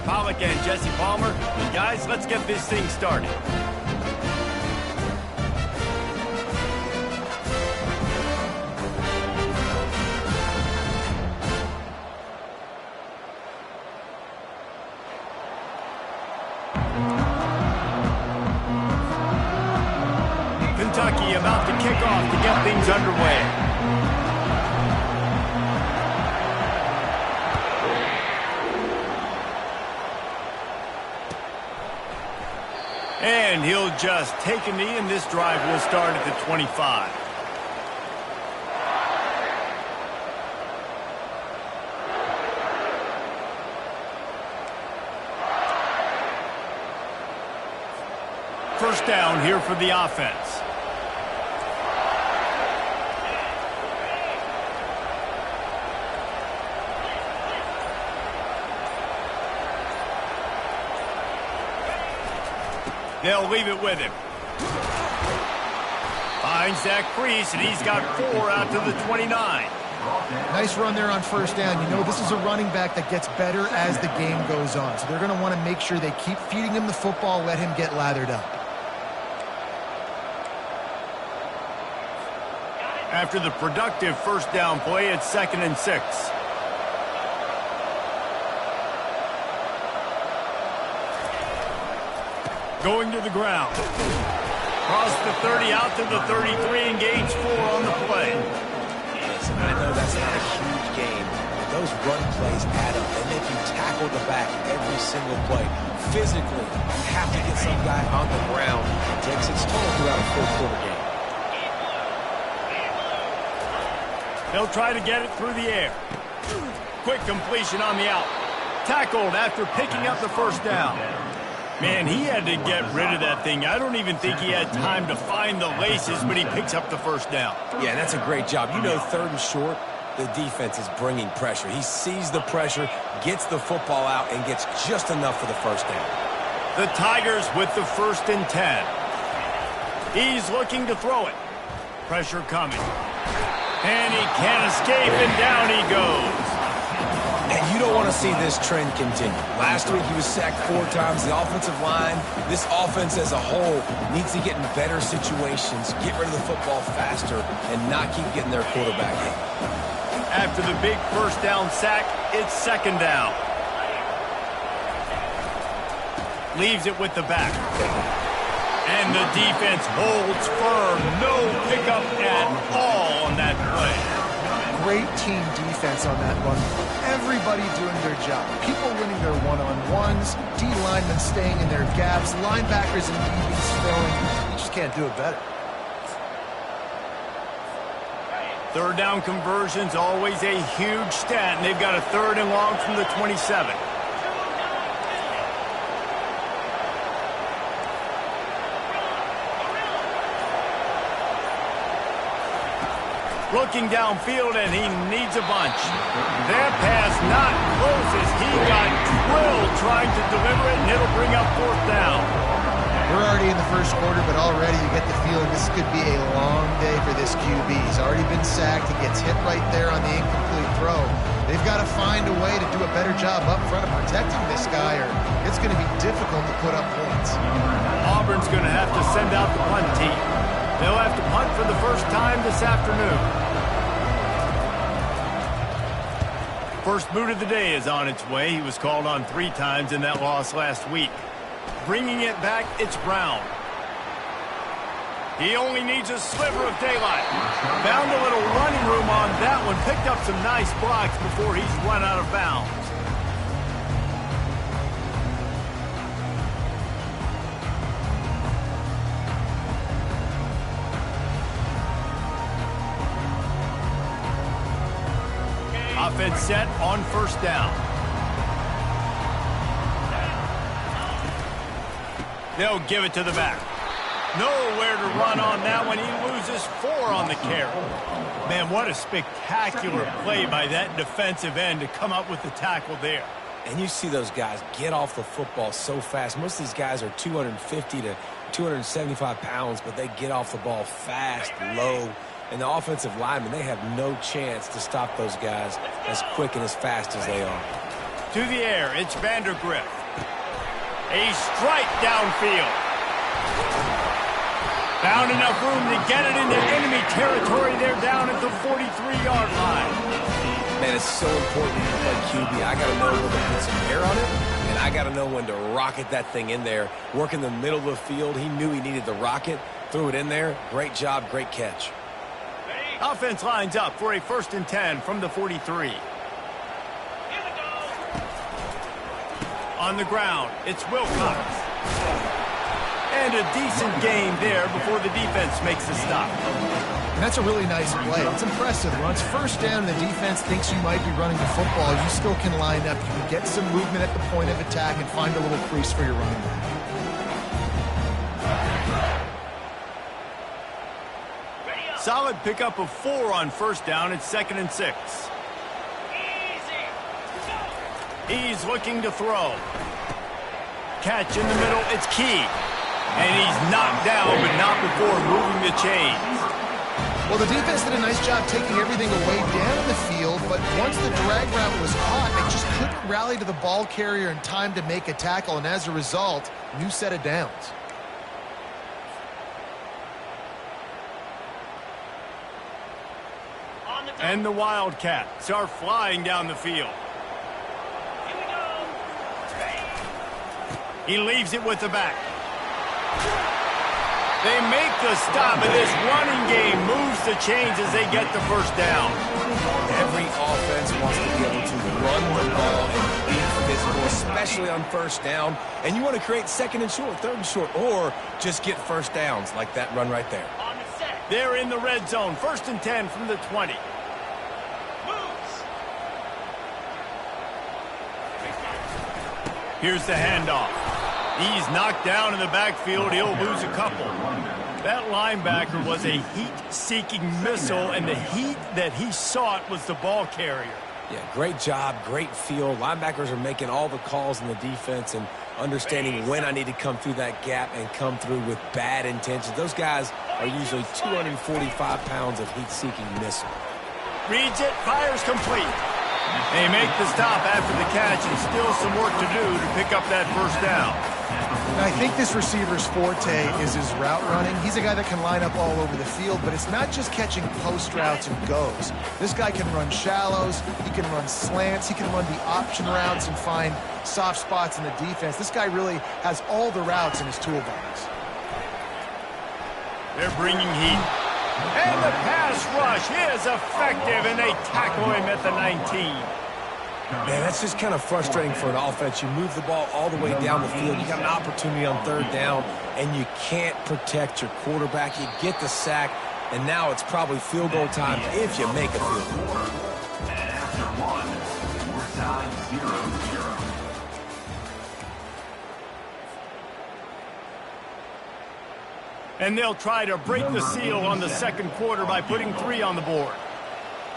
Pollock and Jesse Palmer. And guys, let's get this thing started. Kentucky about to kick off to get things underway. And he'll just take a knee, and this drive will start at the 25. First down here for the offense. They'll leave it with him. Finds that crease, and he's got 4 out to the 29. Nice run there on first down. You know, this is a running back that gets better as the game goes on. So they're going to want to make sure they keep feeding him the football, let him get lathered up. After the productive first down play, it's 2nd and 6. Going to the ground. Cross the 30 out to the 33 and gains 4 on the play. Yes, and I know that's not a huge game, but those run plays add up. They make you tackle the back every single play. Physically, you have to get some guy on the ground. It takes its toll throughout a full-quarter game. They'll try to get it through the air. Quick completion on the out. Tackled after picking up the first down. Man, he had to get rid of that thing. I don't even think he had time to find the laces, but he picks up the first down. Yeah, that's a great job. You know, 3rd and short, the defense is bringing pressure. He sees the pressure, gets the football out, and gets just enough for the first down. The Tigers with the 1st and 10. He's looking to throw it. Pressure coming. And he can't escape, and down he goes. And you don't want to see this trend continue. Last week he was sacked 4 times. The offensive line, this offense as a whole, needs to get in better situations, get rid of the football faster, and not keep getting their quarterback hit. After the big first down sack, it's 2nd down. Leaves it with the back. And the defense holds firm. No pickup at all on that play. Great team defense on that run. Everybody doing their job. People winning their one-on-ones, D linemen staying in their gaps, linebackers and DBs filling. You just can't do it better. 3rd down conversion's always a huge stat, and they've got a 3rd and long from the 27. Looking downfield, and he needs a bunch. That pass not close as he got drilled trying to deliver it, and it'll bring up 4th down. We're already in the first quarter, but already you get the feeling this could be a long day for this QB. He's already been sacked. He gets hit right there on the incomplete throw. They've got to find a way to do a better job up front of protecting this guy, or it's going to be difficult to put up points. Auburn's going to have to send out the punt team. They'll have to punt for the first time this afternoon. First boot of the day is on its way. He was called on 3 times in that loss last week. Bringing it back, it's Brown. He only needs a sliver of daylight. Found a little running room on that one. Picked up some nice blocks before he's run out of bounds. Offense set on first down. They'll give it to the back. Nowhere to run on that one. He loses 4 on the carry. Man, what a spectacular play by that defensive end to come up with the tackle there. And you see those guys get off the football so fast. Most of these guys are 250 to 275 pounds, but they get off the ball fast, low. And the offensive linemen, they have no chance to stop those guys as quick and as fast as they are. To the air, it's Vandergriff. A strike downfield. Found enough room to get it into enemy territory. They're down at the 43-yard line. Man, it's so important when you play QB. I got to know when to put some air on it, and I got to know when to rocket that thing in there. Work in the middle of the field. He knew he needed the rocket. Threw it in there. Great job, great catch. Offense lines up for a 1st and 10 from the 43. On the ground, it's Wilcox. And a decent gain there before the defense makes the stop. And that's a really nice play. It's impressive. When it's 1st down and the defense thinks you might be running the football, you still can line up. You can get some movement at the point of attack and find a little crease for your running back. Solid pickup of 4 on 1st down. It's 2nd and 6. He's looking to throw. Catch in the middle. It's Key. And he's knocked down, but not before moving the chains. Well, the defense did a nice job taking everything away down in the field, but once the drag route was hot, they just couldn't rally to the ball carrier in time to make a tackle, and as a result, new set of downs. And the Wildcats are flying down the field. He leaves it with the back. They make the stop, and this running game moves the chains as they get the 1st down. Every offense wants to be able to run the ball and be physical, especially on 1st down. And you want to create 2nd and short, 3rd and short, or just get 1st downs like that run right there. They're in the red zone. 1st and 10 from the 20. Here's the handoff. He's knocked down in the backfield. He'll lose a couple. That linebacker was a heat-seeking missile, and the heat that he sought was the ball carrier. Yeah, great job, great feel. Linebackers are making all the calls in the defense and understanding when I need to come through that gap and come through with bad intentions. Those guys are usually 245 pounds of heat-seeking missile. Reads it, fires complete. They make the stop after the catch, and still some work to do to pick up that 1st down. Now, I think this receiver's forte is his route running. He's a guy that can line up all over the field, but it's not just catching post routes and goes. This guy can run shallows, he can run slants, he can run the option routes and find soft spots in the defense. This guy really has all the routes in his toolbox. They're bringing heat. And the pass rush is effective, and they tackle him at the 19. Man, that's just kind of frustrating for an offense. You move the ball all the way down the field. You got an opportunity on 3rd down, and you can't protect your quarterback. You get the sack, and now it's probably field goal time if you make a field goal. And after 1, we're tied 0-0. And they'll try to break the seal on the 2nd quarter by putting 3 on the board.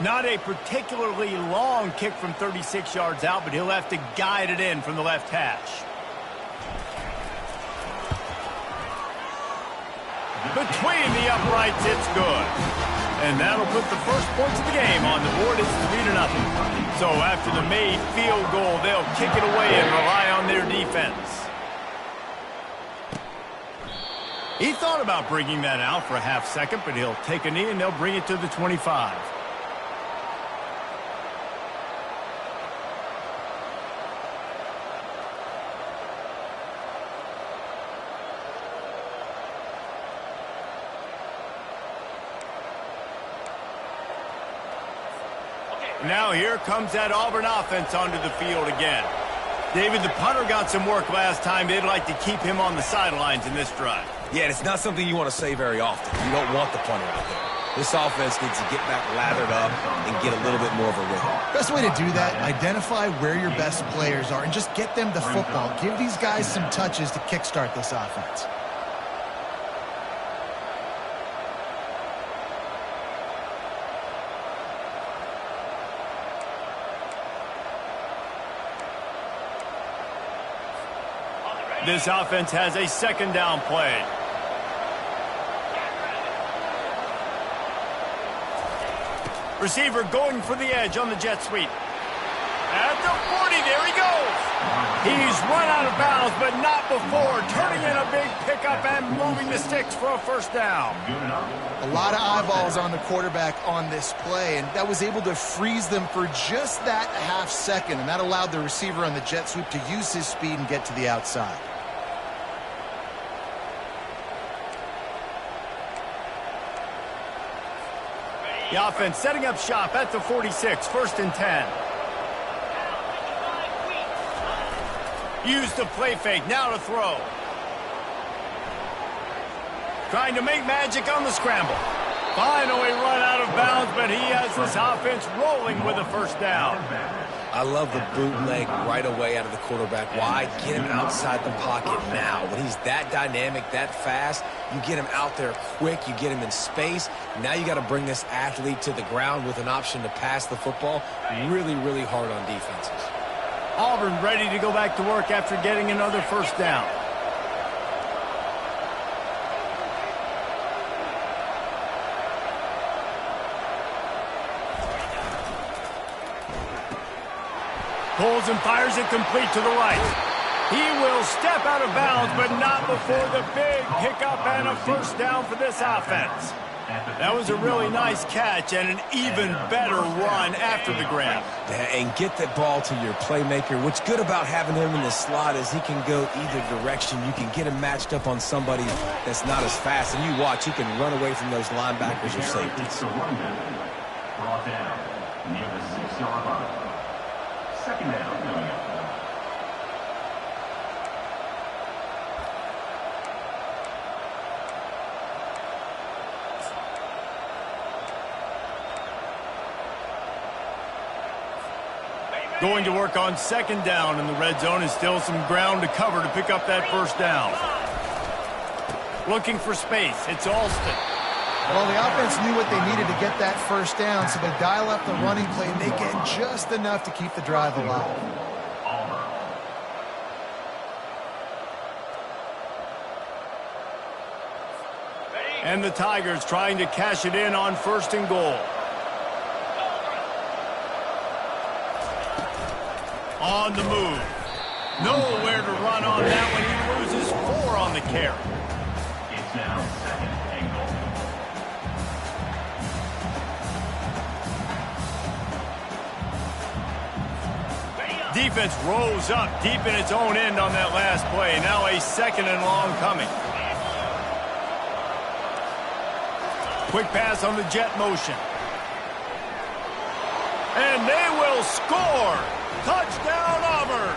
Not a particularly long kick from 36 yards out, but he'll have to guide it in from the left hash. Between the uprights, it's good. And that'll put the first points of the game on the board. It's 3-0. So after the made field goal, they'll kick it away and rely on their defense. He thought about bringing that out for a half second, but he'll take a knee and they'll bring it to the 25. Now here comes that Auburn offense onto the field again. David, the punter got some work last time. They'd like to keep him on the sidelines in this drive. Yeah, it's not something you want to say very often. You don't want the punter out there. This offense needs to get back lathered up and get a little bit more of a rhythm. Best way to do that, identify where your best players are and just get them the football. Give these guys some touches to kickstart this offense. This offense has a 2nd down play. Receiver going for the edge on the jet sweep. At the 40, there he goes. He's run out of bounds, but not before turning in a big pickup and moving the sticks for a first down. A lot of eyeballs on the quarterback on this play, and that was able to freeze them for just that half second, and that allowed the receiver on the jet sweep to use his speed and get to the outside. The offense setting up shop at the 46, 1st and 10. Use the play fake, now to throw. Trying to make magic on the scramble. Finally run out of bounds, but he has this offense rolling with a first down. I love the bootleg right away out of the quarterback. Why? Get him outside the pocket now. When he's that dynamic, that fast, you get him out there quick, you get him in space. Now you got to bring this athlete to the ground with an option to pass the football. Really, really hard on defenses. Auburn ready to go back to work after getting another first down. Pulls and fires it complete to the right. He will step out of bounds, but not before the big pickup and a first down for this offense. That was a really nice catch and an even better run after the grab. And get that ball to your playmaker. What's good about having him in the slot is he can go either direction. You can get him matched up on somebody that's not as fast. And you watch, he can run away from those linebackers or safeties. Brought down near the 6-yard line. Second down coming up. Going to work on second down in the red zone, is still some ground to cover to pick up that first down. Looking for space, it's Alston. Well, the offense knew what they needed to get that first down, so they dial up the running play, and they get just enough to keep the drive alive. And the Tigers trying to cash it in on 1st and goal. On the move. Nowhere to run on that one. He loses 4 on the carry. It's now 2nd and goal. Defense rose up deep in its own end on that last play. Now a 2nd and long coming. Quick pass on the jet motion. And they will score. Touchdown, Auburn.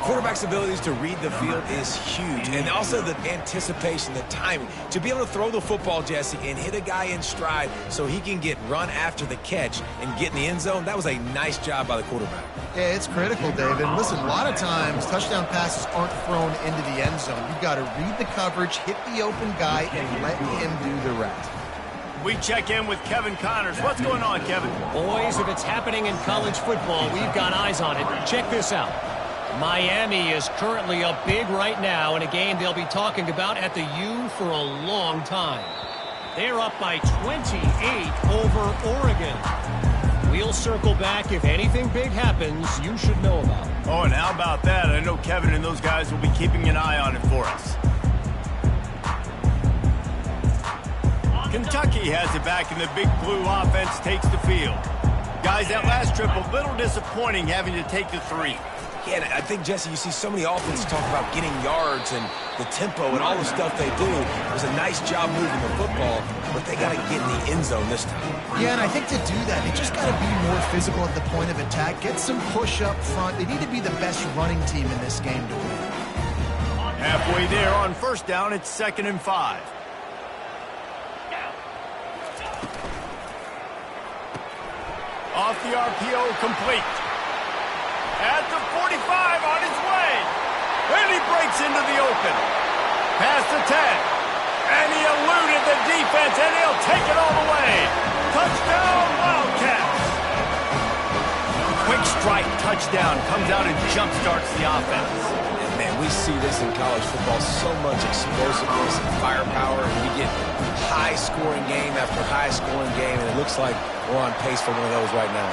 Quarterback's abilities to read the field is huge. And also the anticipation, the timing. To be able to throw the football, Jesse, and hit a guy in stride so he can get run after the catch and get in the end zone, that was a nice job by the quarterback. Yeah, it's critical, David. Listen, a lot of times touchdown passes aren't thrown into the end zone. You've got to read the coverage, hit the open guy, and let him do the rest. We check in with Kevin Connors. What's going on, Kevin? Boys, if it's happening in college football, we've got eyes on it. Check this out. Miami is currently up big right now in a game they'll be talking about at the U for a long time. They're up by 28 over Oregon. We'll circle back if anything big happens you should know about. Oh, and how about that? I know Kevin and those guys will be keeping an eye on it for us. Kentucky has it back, and the big blue offense takes the field. Guys, that last trip, a little disappointing having to take the 3. Yeah, and I think, Jesse, you see so many offenses talk about getting yards and the tempo and all the stuff they do. It was a nice job moving the football, but they got to get in the end zone this time. Yeah, and I think to do that, they just got to be more physical at the point of attack, get some push up front. They need to be the best running team in this game to win. Halfway there on 1st down, it's 2nd and 5. Off the RPO, complete. At the 45, on his way. And he breaks into the open. Past the 10. And he eluded the defense, and he'll take it all the way. Touchdown, Wildcats. Quick strike touchdown comes out and jump starts the offense. And man, we see this in college football, so much explosiveness and firepower, and we get high-scoring game after high-scoring game, and it looks like we're on pace for one of those right now.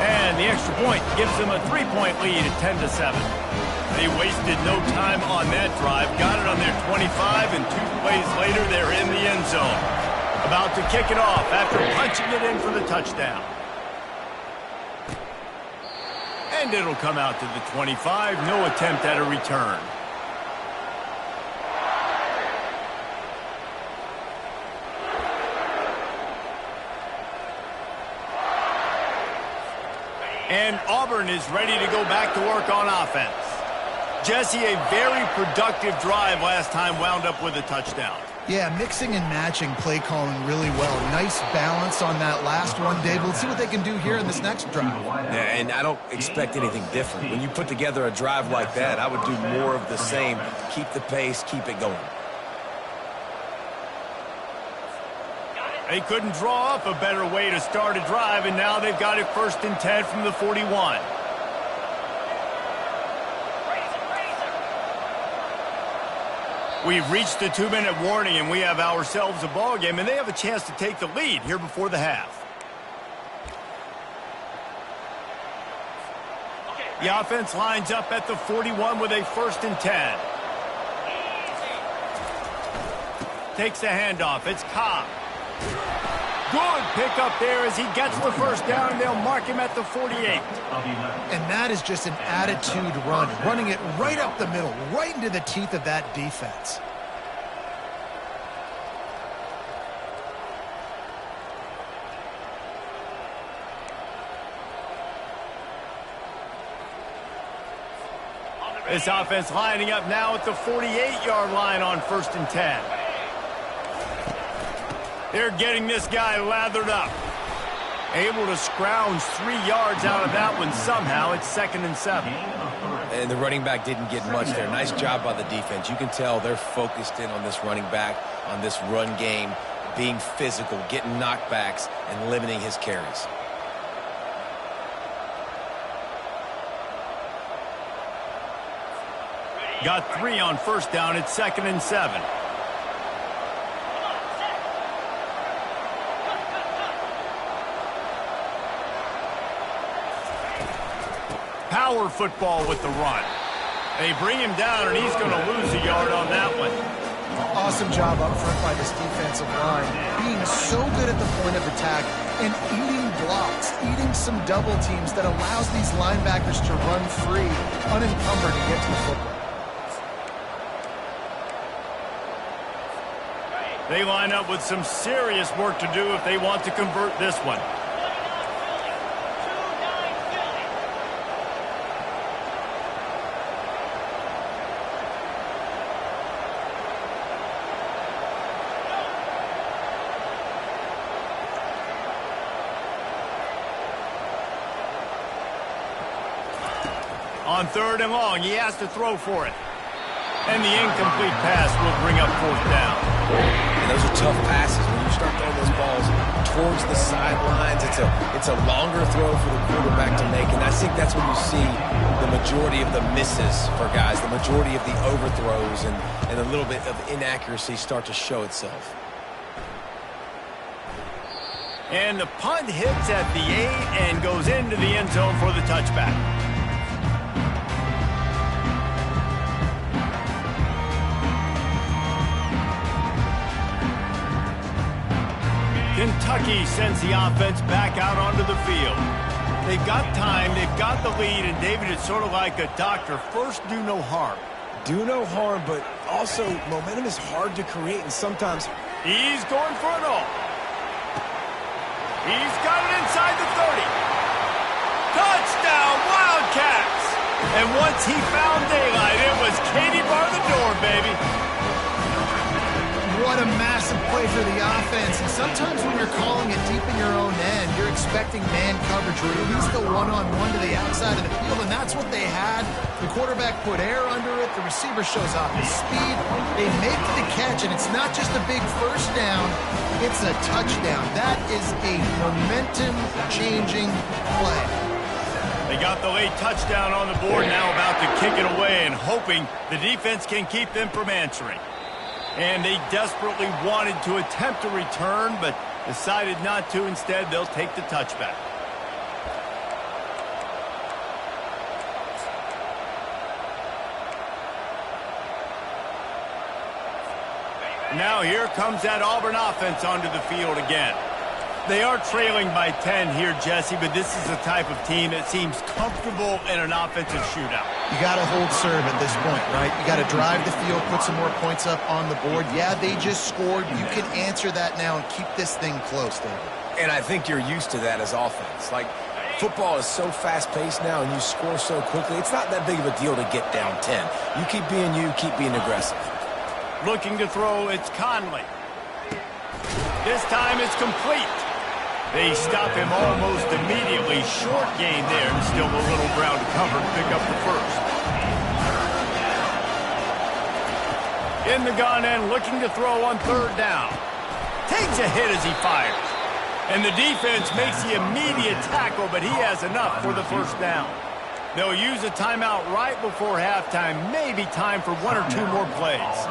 And the extra point gives them a 3-point lead at 10-7. They wasted no time on that drive, got it on their 25, and 2 plays later, they're in the end zone. About to kick it off after punching it in for the touchdown. And it'll come out to the 25, no attempt at a return. And Auburn is ready to go back to work on offense. Jesse, a very productive drive last time wound up with a touchdown. Yeah, mixing and matching play calling really well. Nice balance on that last one, Dave. Let's see what they can do here in this next drive. Yeah, and I don't expect anything different. When you put together a drive like that, I would do more of the same. Keep the pace, keep it going. They couldn't draw up a better way to start a drive, and now they've got it 1st and 10 from the 41. We've reached the 2-minute warning, and we have ourselves a ball game, and they have a chance to take the lead here before the half. The offense lines up at the 41 with a 1st and 10. Takes the handoff. It's Cobb. Good pickup there as he gets the 1st down, and they'll mark him at the 48. And that is just an attitude run, running it right up the middle, right into the teeth of that defense. This offense lining up now at the 48-yard line on 1st and 10. They're getting this guy lathered up. Able to scrounge 3 yards out of that one somehow. It's 2nd and 7. And the running back didn't get much there. Nice job by the defense. You can tell they're focused in on this running back, on this run game, being physical, getting knockbacks, and limiting his carries. Got 3 on 1st down. It's 2nd and 7. Power football with the run. They bring him down, and he's going to lose a yard on that one. Awesome job up front by this defensive line, being so good at the point of attack and eating blocks, eating some double teams that allows these linebackers to run free, unencumbered, and get to the football. They line up with some serious work to do if they want to convert this one. On 3rd and long, he has to throw for it. And the incomplete pass will bring up 4th down. And those are tough passes. When you start throwing those balls towards the sidelines, it's a longer throw for the quarterback to make. And I think that's when you see the majority of the misses for guys, the majority of the overthrows and a little bit of inaccuracy start to show itself. And the punt hits at the 8 and goes into the end zone for the touchback. Kentucky sends the offense back out onto the field. They've got time, they've got the lead, and David, it's sort of like a doctor. First, do no harm. Do no harm, but also momentum is hard to create, and sometimes... He's going for it all. He's got it inside the 30. Touchdown, Wildcats! And once he found daylight, it was Katie bar the door, baby. What a massive play for the offense. And sometimes when you're calling it deep in your own end, you're expecting man coverage or at least a one-on-one to the outside of the field, and that's what they had. The quarterback put air under it. The receiver shows off his speed. They make the catch, and it's not just a big 1st down. It's a touchdown. That is a momentum-changing play. They got the late touchdown on the board, now about to kick it away and hoping the defense can keep them from answering. And they desperately wanted to attempt a return, but decided not to. Instead, they'll take the touchback. Now here comes that Auburn offense onto the field again. They are trailing by 10 here, Jesse, but this is the type of team that seems comfortable in an offensive shootout. You got to hold serve at this point, right? You got to drive the field, put some more points up on the board. Yeah, they just scored. You can answer that now and keep this thing close, David. And I think you're used to that as offense. Like, football is so fast-paced now and you score so quickly, it's not that big of a deal to get down 10. You keep being you, keep being aggressive. Looking to throw, it's Conley. This time it's complete. They stop him almost immediately. Short gain there, and still a little ground to cover to pick up the first. In the gun and looking to throw on third down. Takes a hit as he fires. And the defense makes the immediate tackle, but he has enough for the first down. They'll use a timeout right before halftime. Maybe time for one or two more plays.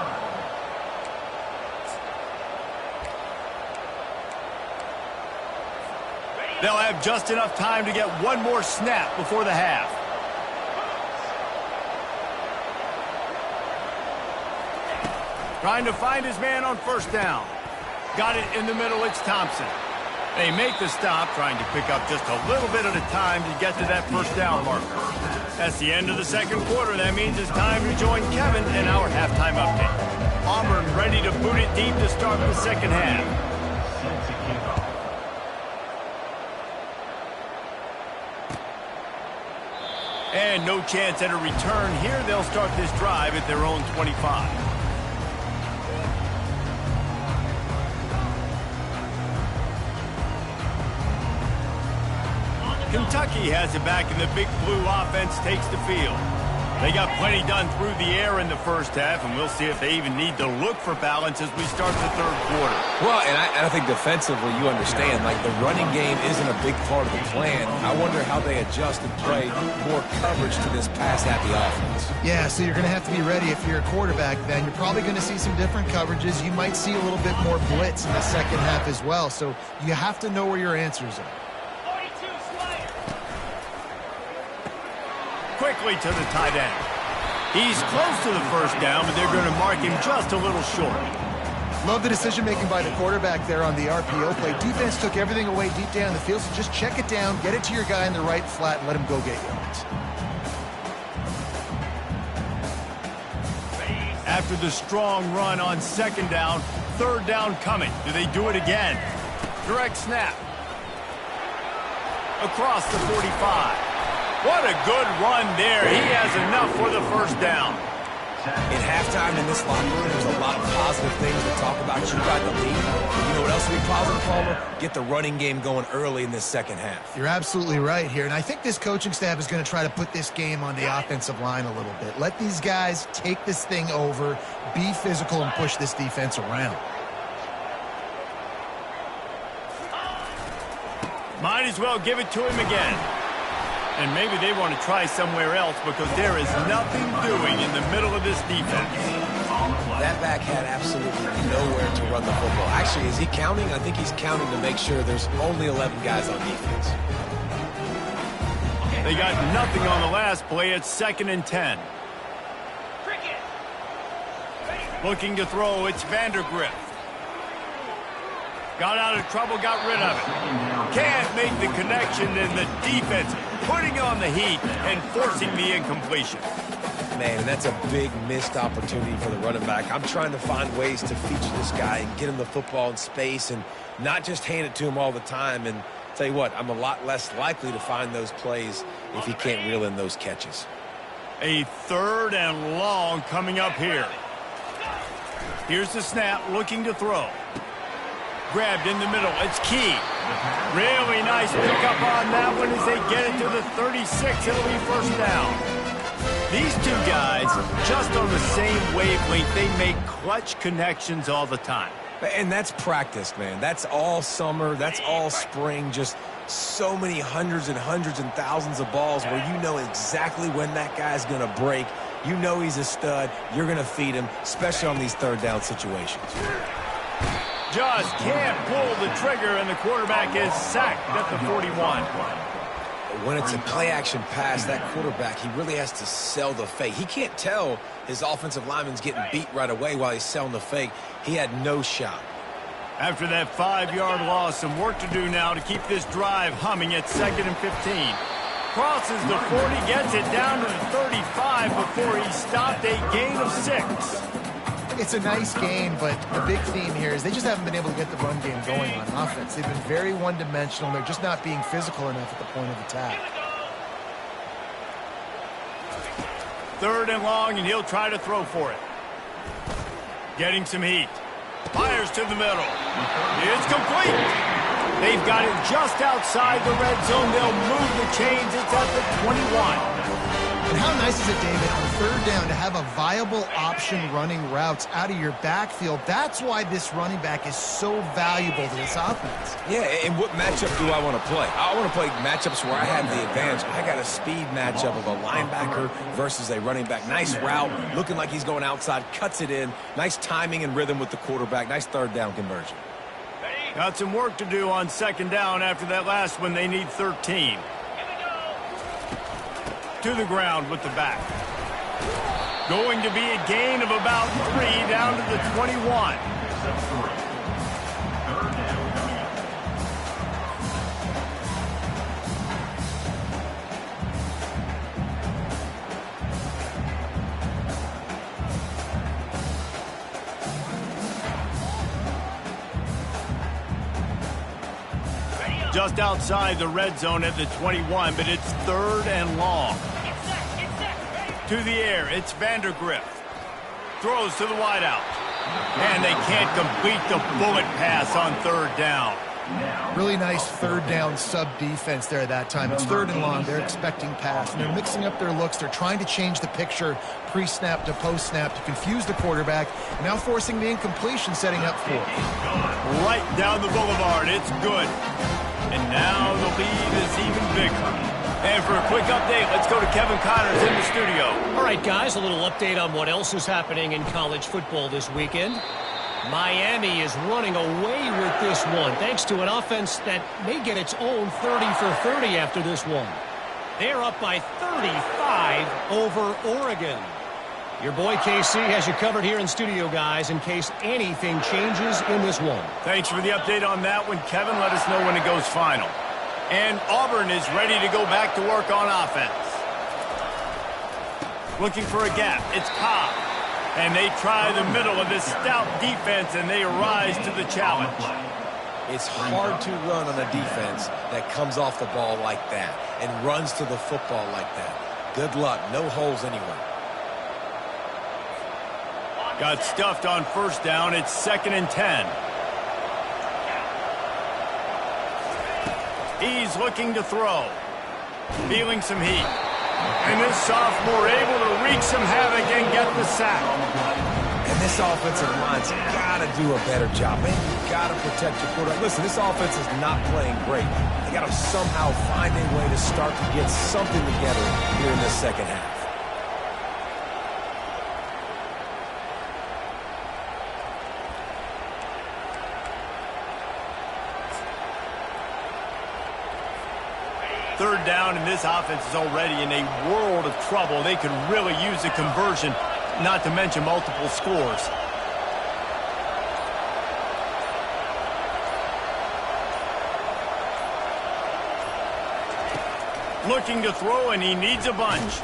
They'll have just enough time to get one more snap before the half. Trying to find his man on first down. Got it in the middle, it's Thompson. They make the stop, trying to pick up just a little bit at a time to get to that first down marker. That's the end of the second quarter. That means it's time to join Kevin in our halftime update. Auburn ready to boot it deep to start the second half. And no chance at a return here. They'll start this drive at their own 25. Kentucky has it back, and the Big Blue offense takes the field. They got plenty done through the air in the first half, and we'll see if they even need to look for balance as we start the third quarter. Well, and I think defensively, you understand, like, the running game isn't a big part of the plan. I wonder how they adjust and play more coverage to this pass-happy offense. Yeah, so you're going to have to be ready if you're a quarterback then. You're probably going to see some different coverages. You might see a little bit more blitz in the second half as well, so you have to know where your answers are. Quickly to the tight end. He's close to the first down, but they're going to mark him just a little short. Love the decision-making by the quarterback there on the RPO play. Defense took everything away deep down the field, so just check it down, get it to your guy in the right flat, and let him go get yards. After the strong run on second down, third down coming. Do they do it again? Direct snap. Across the 45. What a good run there. He has enough for the first down. In halftime in this locker room, there's a lot of positive things to talk about. You got the lead. You know what else will be positive, Palmer? Get the running game going early in this second half. You're absolutely right here, and I think this coaching staff is going to try to put this game on the offensive line a little bit. Let these guys take this thing over, be physical, and push this defense around. Might as well give it to him again. And maybe they want to try somewhere else because there is nothing doing in the middle of this defense. That back had absolutely nowhere to run the football. Actually, is he counting? I think he's counting to make sure there's only 11 guys on defense. They got nothing on the last play. It's 2nd and 10. Looking to throw, it's Vandergrift. Got out of trouble, got rid of it. Can't make the connection, and the defense putting on the heat and forcing the incompletion. Man, that's a big missed opportunity for the running back. I'm trying to find ways to feature this guy and get him the football in space and not just hand it to him all the time. And tell you what, I'm a lot less likely to find those plays if he can't reel in those catches. A 3rd and long coming up here. Here's the snap, looking to throw. Grabbed in the middle. It's Key. Really nice pickup on that one as they get it to the 36. It'll be first down. These two guys, just on the same wavelength, they make clutch connections all the time. And that's practice, man. That's all summer. That's all spring. Just so many hundreds and thousands of balls where you know exactly when that guy's going to break. You know he's a stud. You're going to feed him, especially on these third down situations. Just can't pull the trigger, and the quarterback is sacked at the 41. When it's a play-action pass, that quarterback, he really has to sell the fake. He can't tell his offensive lineman's getting beat right away while he's selling the fake. He had no shot. After that 5-yard loss, some work to do now to keep this drive humming at 2nd and 15. Crosses the 40, gets it down to the 35 before he stopped, a gain of 6. It's a nice gain, but the big theme here is they just haven't been able to get the run game going on offense. They've been very one-dimensional. They're just not being physical enough at the point of attack. 3rd and long, and he'll try to throw for it. Getting some heat. Fires to the middle. It's complete. They've got it just outside the red zone. They'll move the chains. It's at the 21. And how nice is it, David, on 3rd down to have a viable option running routes out of your backfield? That's why this running back is so valuable to this offense. Yeah, and what matchup do I want to play? I want to play matchups where I have the advantage. I got a speed matchup of a linebacker versus a running back. Nice route, looking like he's going outside, cuts it in. Nice timing and rhythm with the quarterback. Nice 3rd down conversion. Got some work to do on 2nd down after that last one. They need 13. To the ground with the back. Going to be a gain of about 3 down to the 21. Just outside the red zone at the 21, but it's 3rd and long. To the air, it's Vandergrift. Throws to the wideout. And they can't complete the bullet pass on 3rd down. Really nice 3rd down sub-defense there at that time. It's 3rd and long. They're expecting pass, and they're mixing up their looks. They're trying to change the picture pre-snap to post-snap to confuse the quarterback, now forcing the incompletion, setting up for it. Right down the boulevard. It's good. And now the lead is even bigger. And for a quick update, let's go to Kevin Connors in the studio. All right, guys, a little update on what else is happening in college football this weekend. Miami is running away with this one, thanks to an offense that may get its own 30 for 30 after this one. They're up by 35 over Oregon. Your boy KC has you covered here in studio, guys, in case anything changes in this one. Thanks for the update on that one, Kevin. Let us know when it goes final. And Auburn is ready to go back to work on offense. Looking for a gap. It's Cobb. And they try the middle of this stout defense, and they rise to the challenge. It's hard to run on a defense that comes off the ball like that and runs to the football like that. Good luck. No holes anywhere. Got stuffed on 1st down. It's 2nd and 10. He's looking to throw. Feeling some heat. And this sophomore able to wreak some havoc and get the sack. And this offensive line's got to do a better job. Man, you got to protect your quarterback. Listen, this offense is not playing great. They got to somehow find a way to start to get something together here in this 2nd half. Third down, and this offense is already in a world of trouble. They could really use a conversion, not to mention multiple scores. Looking to throw, and he needs a bunch.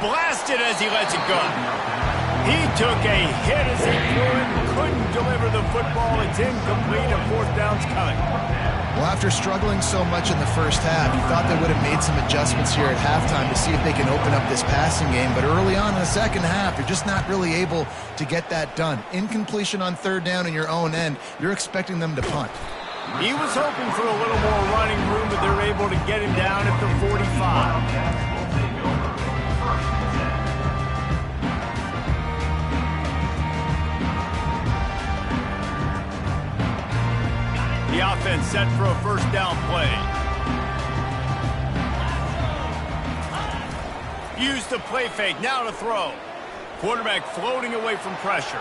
Blasted as he lets it go. He took a hit as he threw it, couldn't deliver the football. It's incomplete, and 4th down's coming. Well, after struggling so much in the 1st half, you thought they would have made some adjustments here at halftime to see if they can open up this passing game. But early on in the 2nd half, you're just not really able to get that done. Incompletion on 3rd down in your own end, you're expecting them to punt. He was hoping for a little more running room, but they're able to get him down at the 45. set for a first down play. Use the play fake, now to throw. Quarterback floating away from pressure.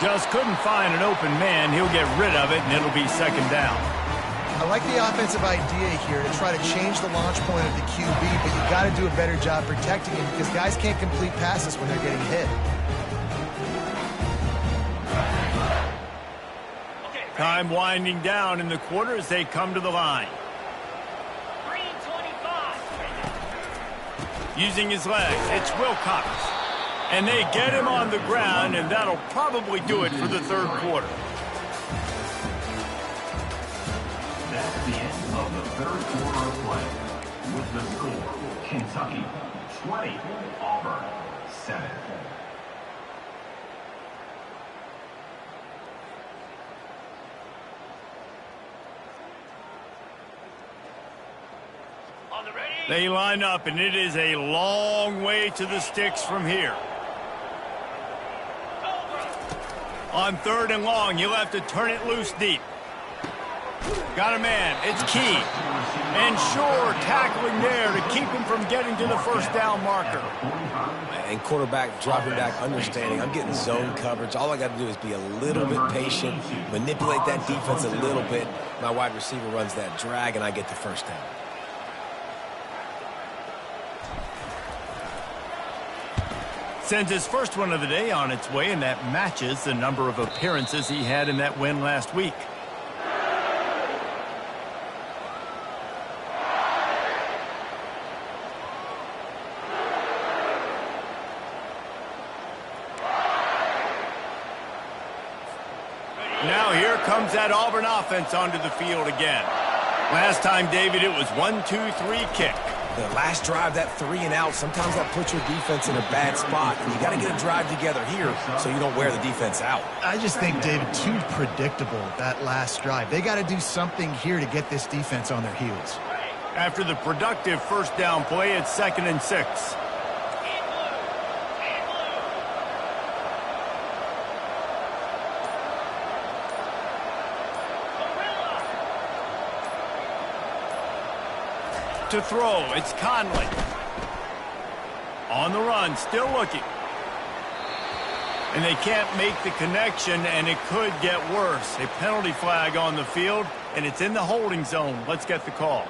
Just couldn't find an open man. He'll get rid of it, and it'll be second down. I like the offensive idea here to try to change the launch point of the QB, but you got to do a better job protecting him because guys can't complete passes when they're getting hit. Time winding down in the quarter as they come to the line. Using his legs, it's Wilcox. And they get him on the ground, and that'll probably do it for the third quarter. That's the end of the third quarter of play. With the score, Kentucky 20, Auburn 7. They line up, and it is a long way to the sticks from here. On third and long, you'll have to turn it loose deep. Got a man. It's Key. And sure, tackling there to keep him from getting to the first down marker. And quarterback dropping back, understanding I'm getting zone coverage. All I got to do is be a little bit patient, manipulate that defense a little bit. My wide receiver runs that drag, and I get the first down. Sends his first one of the day on its way, and that matches the number of appearances he had in that win last week. Now here comes that Auburn offense onto the field again. Last time, David, it was 1-2-3 kick. The last drive, that 3 and out, sometimes that puts your defense in a bad spot. And you got to get a drive together here so you don't wear the defense out. I just think, David, too predictable, that last drive. They got to do something here to get this defense on their heels. After the productive first down play, it's 2nd and 6. To throw, it's Conley. On the run, still looking. And they can't make the connection, and it could get worse. A penalty flag on the field, and it's in the holding zone. Let's get the call.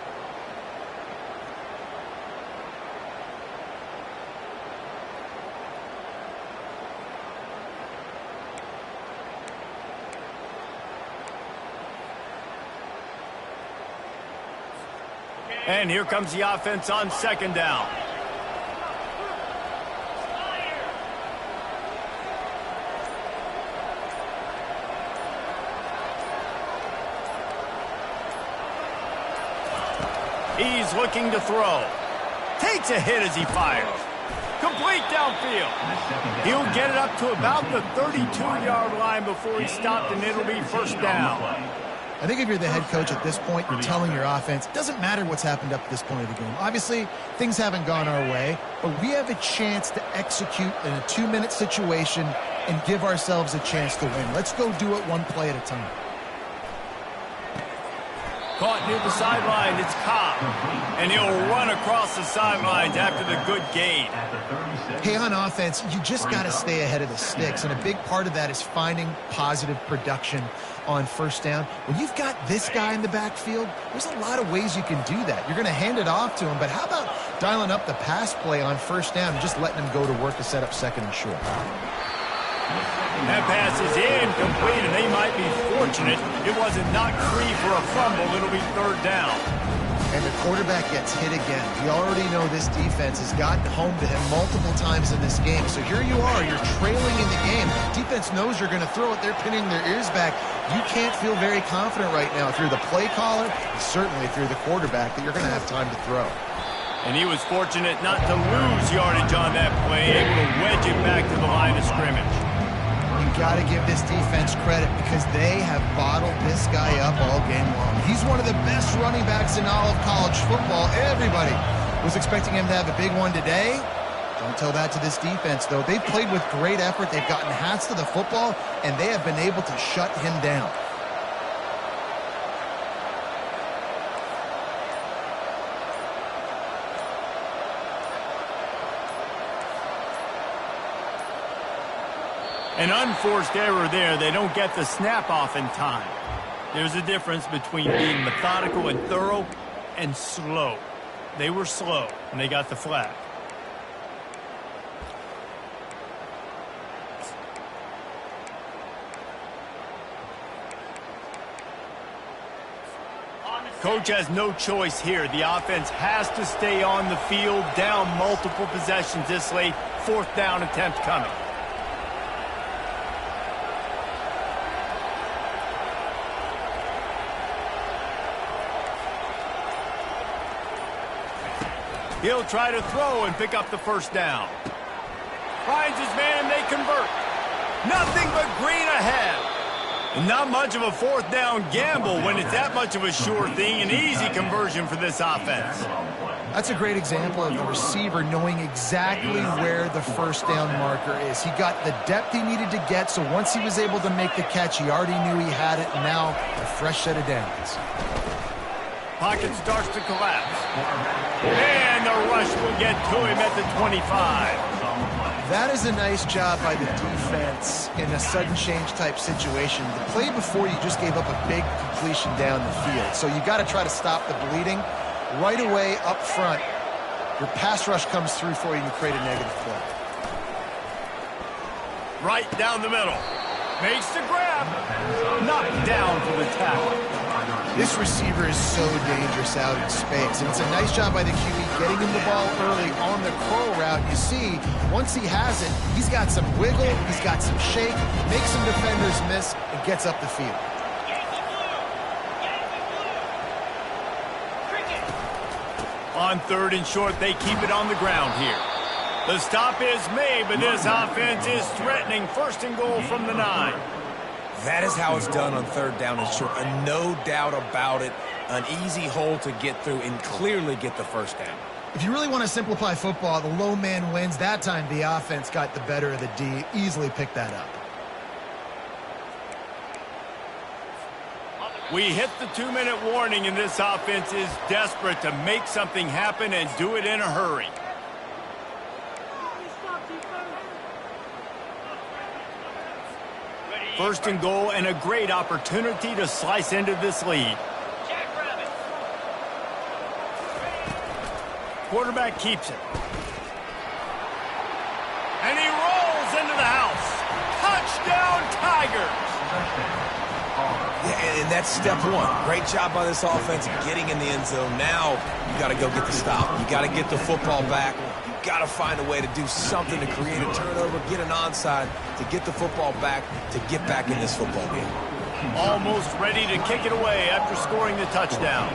And here comes the offense on 2nd down. He's looking to throw. Takes a hit as he fires. Complete downfield. He'll get it up to about the 32-yard line before he's stopped, and it'll be first down. I think if you're the head coach at this point, you're telling your offense, it doesn't matter what's happened up to this point of the game. Obviously, things haven't gone our way, but we have a chance to execute in a 2-minute situation and give ourselves a chance to win. Let's go do it one play at a time. Caught near the sideline, it's Cobb. And he'll run across the sidelines after the good gain. Hey, on offense, you just got to stay ahead of the sticks, and a big part of that is finding positive production on first down. When you've got this guy in the backfield, there's a lot of ways you can do that. You're going to hand it off to him, but how about dialing up the pass play on first down and just letting him go to work to set up 2nd and short? That pass is incomplete, and they might be fortunate it wasn't knocked free for a fumble. It'll be 3rd down. And the quarterback gets hit again. We already know this defense has gotten home to him multiple times in this game. So here you are, you're trailing in the game. Defense knows you're going to throw it. They're pinning their ears back. You can't feel very confident right now through the play caller, certainly through the quarterback, that you're going to have time to throw. And he was fortunate not to lose yardage on that play, able to wedge it back to the line of scrimmage. You got to give this defense credit because they have bottled this guy up all game long. He's one of the best running backs in all of college football. Everybody was expecting him to have a big one today. Don't tell that to this defense, though. They've played with great effort. They've gotten hats to the football, and they have been able to shut him down. An unforced error there. They don't get the snap off in time. There's a difference between being methodical and thorough and slow. They were slow, and they got the flag. Coach has no choice here. The offense has to stay on the field, down multiple possessions this late. 4th down attempt coming. He'll try to throw and pick up the 1st down. Finds his man, they convert. Nothing but green ahead. And not much of a 4th down gamble when it's that much of a sure thing. An easy conversion for this offense. That's a great example of the receiver knowing exactly where the 1st down marker is. He got the depth he needed to get, so once he was able to make the catch, he already knew he had it, and now a fresh set of downs. Pocket starts to collapse. And the rush will get to him at the 25. That is a nice job by the defense in a sudden change type situation. The play before, you just gave up a big completion down the field. So you got to try to stop the bleeding right away up front. Your pass rush comes through for you and you create a negative play. Right down the middle. Makes the grab. Knocked down for the tackle. This receiver is so dangerous out in space, and it's a nice job by the QB getting him the ball early on the curl route. You see, once he has it, he's got some wiggle, he's got some shake, makes some defenders miss, and gets up the field. On 3rd and short, they keep it on the ground here. The stop is made, but this offense is threatening. 1st and goal from the 9. That is how it's done on 3rd down and short. And no doubt about it, an easy hole to get through and clearly get the 1st down. If you really want to simplify football, the low man wins. That time the offense got the better of the D. Easily picked that up. We hit the 2-minute warning, and this offense is desperate to make something happen and do it in a hurry. First and goal, and a great opportunity to slice into this lead. Quarterback keeps it. And he rolls into the house. Touchdown, Tigers! Yeah, and that's step 1. Great job by this offense getting in the end zone. Now you got to go get the stop. You got to get the football back. You got to find a way to do something to create a turnover, get an onside, to get the football back, to get back in this football game. Almost ready to kick it away after scoring the touchdown.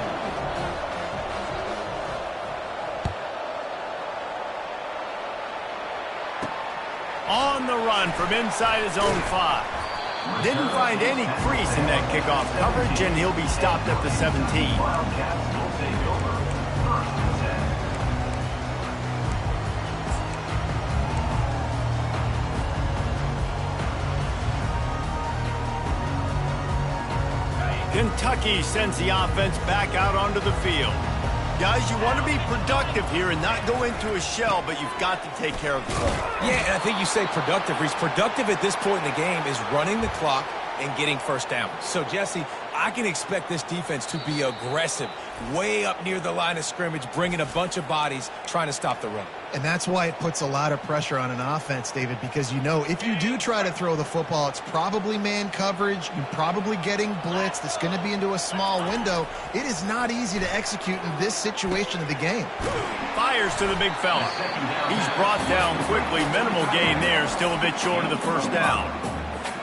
On the run from inside his own 5. Didn't find any crease in that kickoff coverage, and he'll be stopped at the 17. Kentucky sends the offense back out onto the field. Guys, you want to be productive here and not go into a shell, but you've got to take care of the ball. Yeah, and I think you say productive. He's productive at this point in the game is running the clock and getting 1st down. So, Jesse, I can expect this defense to be aggressive, way up near the line of scrimmage, bringing a bunch of bodies, trying to stop the run. And that's why it puts a lot of pressure on an offense, David, because you know if you do try to throw the football, it's probably man coverage. You're probably getting blitzed. It's going to be into a small window. It is not easy to execute in this situation of the game. Fires to the big fella. He's brought down quickly. Minimal gain there. Still a bit short of the 1st down.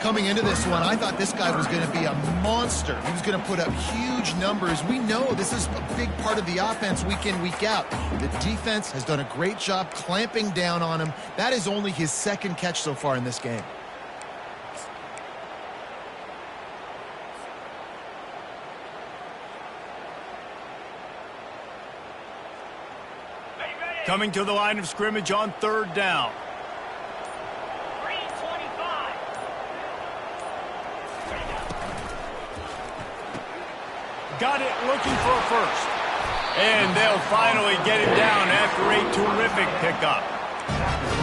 Coming into this one, I thought this guy was going to be a monster. He was going to put up huge numbers. We know this is a big part of the offense week in, week out. The defense has done a great job clamping down on him. That is only his 2nd catch so far in this game. Coming to the line of scrimmage on 3rd down. Got it, looking for a 1st. And they'll finally get him down after a terrific pickup.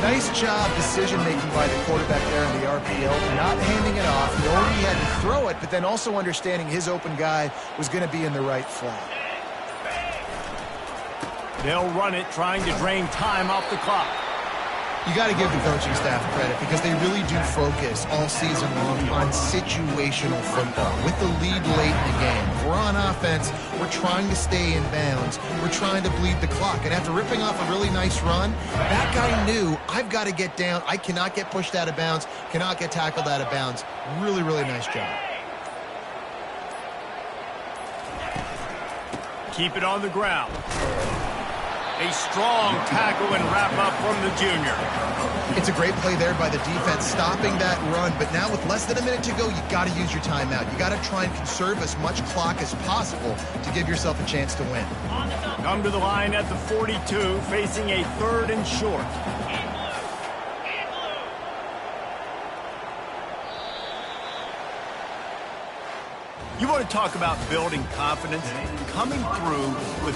Nice job decision-making by the quarterback there in the RPO, not handing it off, knowing he had to throw it, but then also understanding his open guy was going to be in the right flat. They'll run it, trying to drain time off the clock. You got to give the coaching staff credit because they really do focus all season long on situational football. With the lead late in the game, if we're on offense, we're trying to stay in bounds. We're trying to bleed the clock. And after ripping off a really nice run, that guy knew, I've got to get down. I cannot get pushed out of bounds, cannot get tackled out of bounds. Really, really nice job. Keep it on the ground. A strong tackle and wrap up from the junior. It's a great play there by the defense, stopping that run. But now with less than a minute to go, you got to use your timeout. You got to try and conserve as much clock as possible to give yourself a chance to win. Come to the line at the 42, facing a 3rd and short. You want to talk about building confidence? Coming through with